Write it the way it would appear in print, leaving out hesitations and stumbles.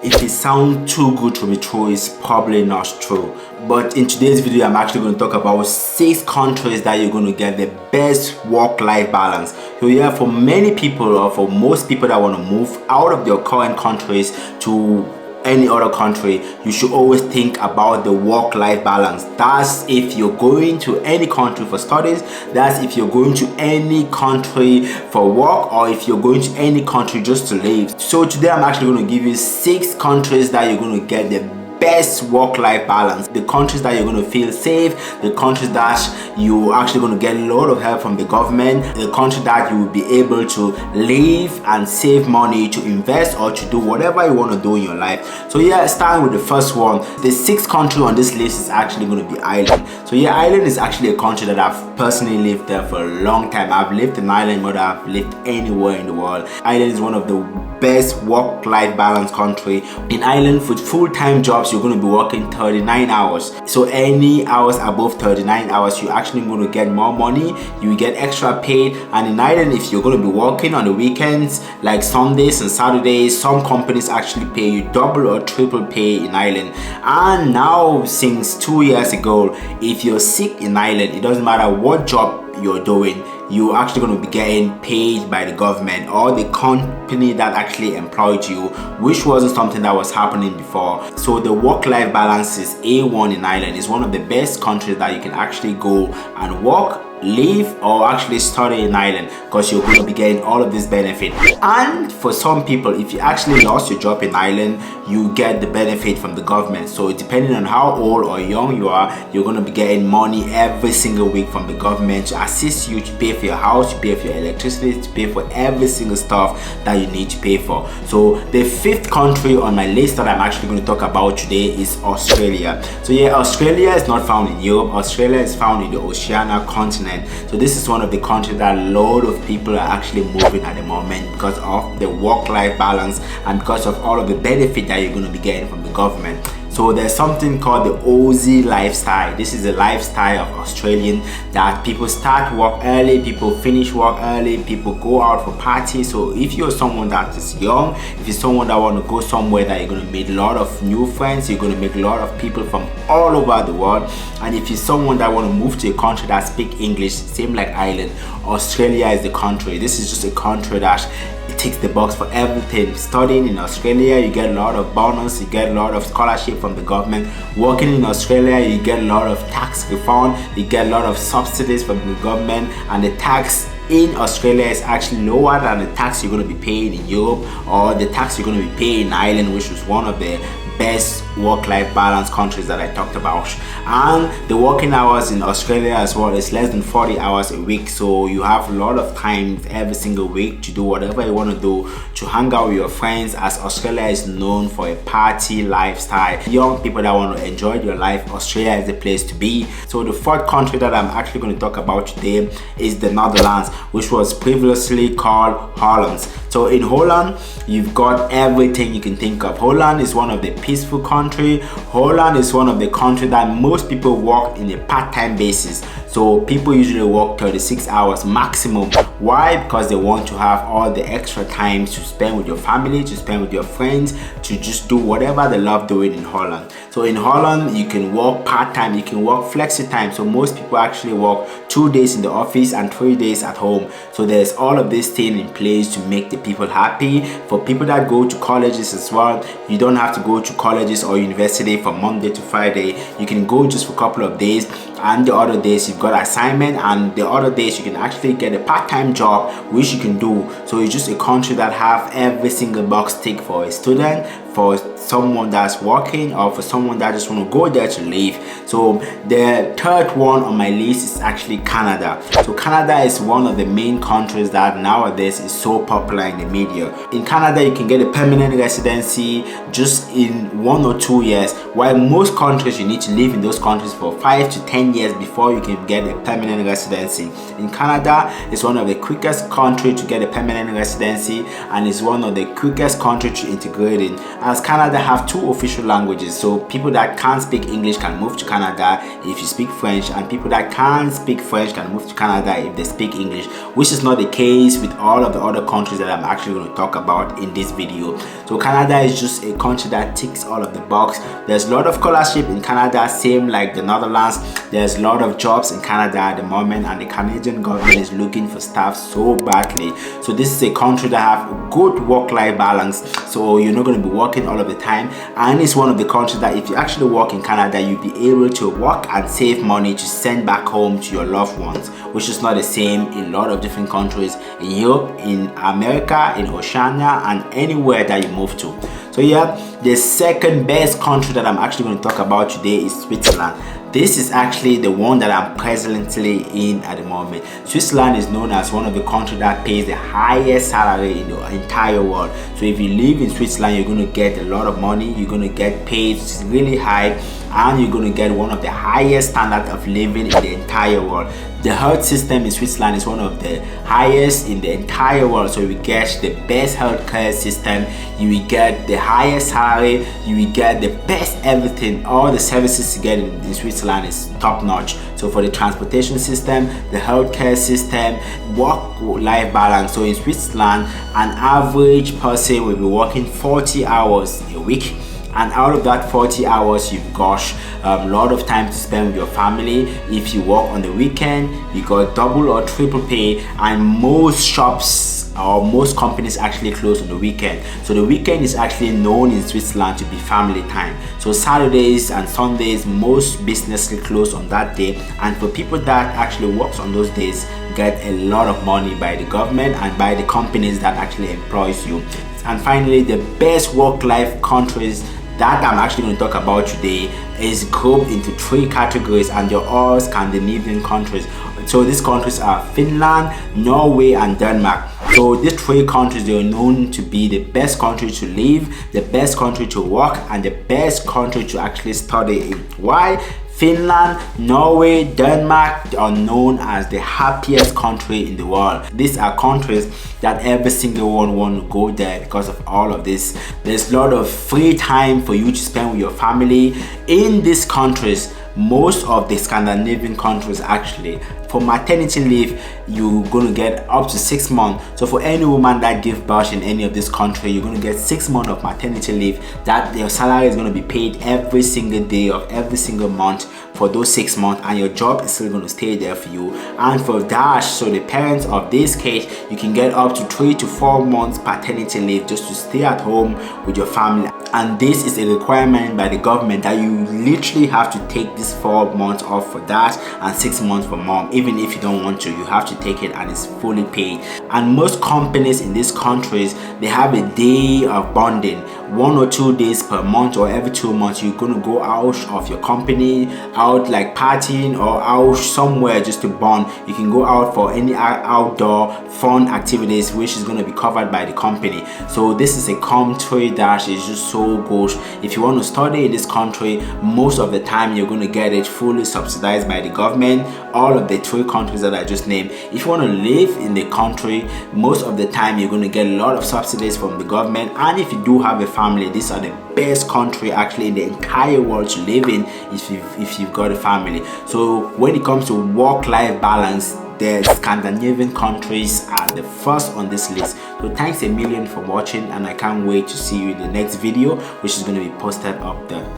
If it sounds too good to be true, it's probably not true. But in today's video, I'm actually going to talk about 6 countries that you're going to get the best work-life balance. So yeah, for many people, or for most people that want to move out of their current countries to any other country, you should always think about the work-life balance. That's if you're going to any country for studies, that's if you're going to any country for work, or if you're going to any country just to live. So today I'm actually going to give you 6 countries that you're going to get the best work-life balance, the countries that you're going to feel safe, the countries that you actually going to get a lot of help from the government, the country that you will be able to live and save money to invest or to do whatever you want to do in your life. So yeah, starting with the first one, the 6th country on this list is actually going to be Ireland. So yeah, Ireland is actually a country that I've personally lived there for a long time. I've lived in Ireland more than I've lived anywhere in the world. Ireland is one of the best work-life balance country. In Ireland, with full-time jobs, you're going to be working 39 hours. So any hours above 39 hours, you're actually going to get more money, you get extra pay. And in Ireland, if you're going to be working on the weekends like Sundays and Saturdays, some companies actually pay you double or triple pay in Ireland. And now, since 2 years ago, if you're sick in Ireland, it doesn't matter what job you're doing, you're actually going to be getting paid by the government or the company that actually employed you, which wasn't something that was happening before. So the work-life balance is A1 in Ireland. It's one of the best countries that you can actually go and work, live, or actually study in Ireland, because you're going to be getting all of this benefit. And for some people, if you actually lost your job in Ireland, you get the benefit from the government. So depending on how old or young you are, you're going to be getting money every single week from the government to assist you, to pay for your house, to pay for your electricity, to pay for every single stuff that you need to pay for. So the 5th country on my list that I'm actually going to talk about today is Australia. So yeah, Australia is not found in Europe. Australia is found in the Oceania continent. So this is one of the countries that a lot of people are actually moving at the moment because of the work-life balance and because of all of the benefit that you're going to be getting from the government. So there's something called the Aussie lifestyle. This is a lifestyle of Australian that people start work early, people finish work early, people go out for parties. So if you're someone that is young, if you're someone that want to go somewhere that you're going to meet a lot of new friends, you're going to make a lot of people from all over the world. And if you're someone that want to move to a country that speak English, same like Ireland, Australia is the country. This is just a country that it ticks the box for everything. Studying in Australia, you get a lot of bonus, you get a lot of scholarship from the government. Working in Australia, you get a lot of tax refund, you get a lot of subsidies from the government, and the tax in Australia is actually lower than the tax you're going to be paying in Europe or the tax you're going to be paying in Ireland, which was one of the best work-life balance countries that I talked about. And the working hours in Australia as well is less than 40 hours a week, so you have a lot of time every single week to do whatever you want to do, to hang out with your friends, as Australia is known for a party lifestyle. Young people that want to enjoy their life, Australia is the place to be. So the 4th country that I'm actually going to talk about today is the Netherlands, which was previously called Holland. So in Holland, you've got everything you can think of. Holland is one of the peaceful country. Holland is one of the countries that most people work in a part-time basis. So people usually work 36 hours maximum. Why? Because they want to have all the extra time to spend with your family, to spend with your friends, to just do whatever they love doing in Holland. So in Holland, you can work part-time, you can work flexi-time. So most people actually work 2 days in the office and 3 days at home. So there's all of this thing in place to make the people happy. For people that go to colleges as well, you don't have to go to colleges or university from Monday to Friday. You can go just for a couple of days, and the other days you've got assignment, and the other days you can actually get a part-time job which you can do. So it's just a country that have every single box tick for a student, for someone that's working, or for someone that just want to go there to live. So the 3rd one on my list is actually Canada. So Canada is one of the main countries that nowadays is so popular in the media. In Canada, you can get a permanent residency just in 1 or 2 years, while most countries you need to live in those countries for 5 to 10 10 years before you can get a permanent residency. In Canada, it's one of the quickest countries to get a permanent residency, and it's one of the quickest countries to integrate in, as Canada have 2 official languages. So people that can't speak English can move to Canada if you speak French, and people that can't speak French can move to Canada if they speak English, which is not the case with all of the other countries that I'm actually going to talk about in this video. So Canada is just a country that ticks all of the box. There's a lot of scholarship in Canada, same like the Netherlands. There's a lot of jobs in Canada at the moment, and the Canadian government is looking for staff so badly. So this is a country that have good work-life balance, so you're not going to be working all of the time, and it's one of the countries that if you actually work in Canada, you'll be able to work and save money to send back home to your loved ones, which is not the same in a lot of different countries in Europe, in America, in Oceania, and anywhere that you move to. So yeah, the second best country that I'm actually going to talk about today is Switzerland. This is actually the one that I'm presently in at the moment. Switzerland is known as one of the countries that pays the highest salary in the entire world. So if you live in Switzerland, you're going to get a lot of money, you're going to get paid really high, and you're going to get one of the highest standards of living in the entire world. The health system in Switzerland is one of the highest in the entire world. So you will get the best healthcare system, you will get the highest salary, you will get the best everything. All the services you get in Switzerland is top notch. So for the transportation system, the healthcare system, work-life balance. So in Switzerland, an average person will be working 40 hours a week, and out of that 40 hours you've got a lot of time to spend with your family. If you work on the weekend, you got double or triple pay, and most shops or most companies actually close on the weekend. So the weekend is actually known in Switzerland to be family time. So Saturdays and Sundays, most businesses close on that day, and for people that actually works on those days, get a lot of money by the government and by the companies that actually employs you. And finally, the best work-life countries that I'm actually going to talk about today is grouped into 3 categories, and they're all Scandinavian countries. So these countries are Finland, Norway, and Denmark. So these 3 countries, they are known to be the best country to live, the best country to work, and the best country to actually study in. Why? Finland, Norway, Denmark are known as the happiest country in the world. These are countries that every single one want to go there because of all of this. There's a lot of free time for you to spend with your family. In these countries, most of the Scandinavian countries actually, for maternity leave, you're going to get up to 6 months. So for any woman that gives birth in any of this country, you're going to get 6 months of maternity leave, that your salary is going to be paid every single day of every single month for those 6 months, and your job is still going to stay there for you. And for that, so the parents of this case, you can get up to 3 to 4 months paternity leave just to stay at home with your family. And this is a requirement by the government that you literally have to take this 4 months off for that and 6 months for mom. Even if you don't want to, you have to take it, and it's fully paid. And most companies in these countries, they have a day of bonding, 1 or 2 days per month, or every 2 months you're going to go out of your company, out like partying or out somewhere just to bond. You can go out for any outdoor fun activities, which is going to be covered by the company. So this is a country that is just so good. If you want to study in this country, most of the time you're going to get it fully subsidized by the government. All of the 3 countries that I just named. If you want to live in the country, most of the time you're going to get a lot of subsidies from the government. And if you do have a family, these are the best country actually in the entire world to live in if you've got a family. So when it comes to work-life balance, the Scandinavian countries are the first on this list. So thanks a million for watching, and I can't wait to see you in the next video, which is going to be posted up there.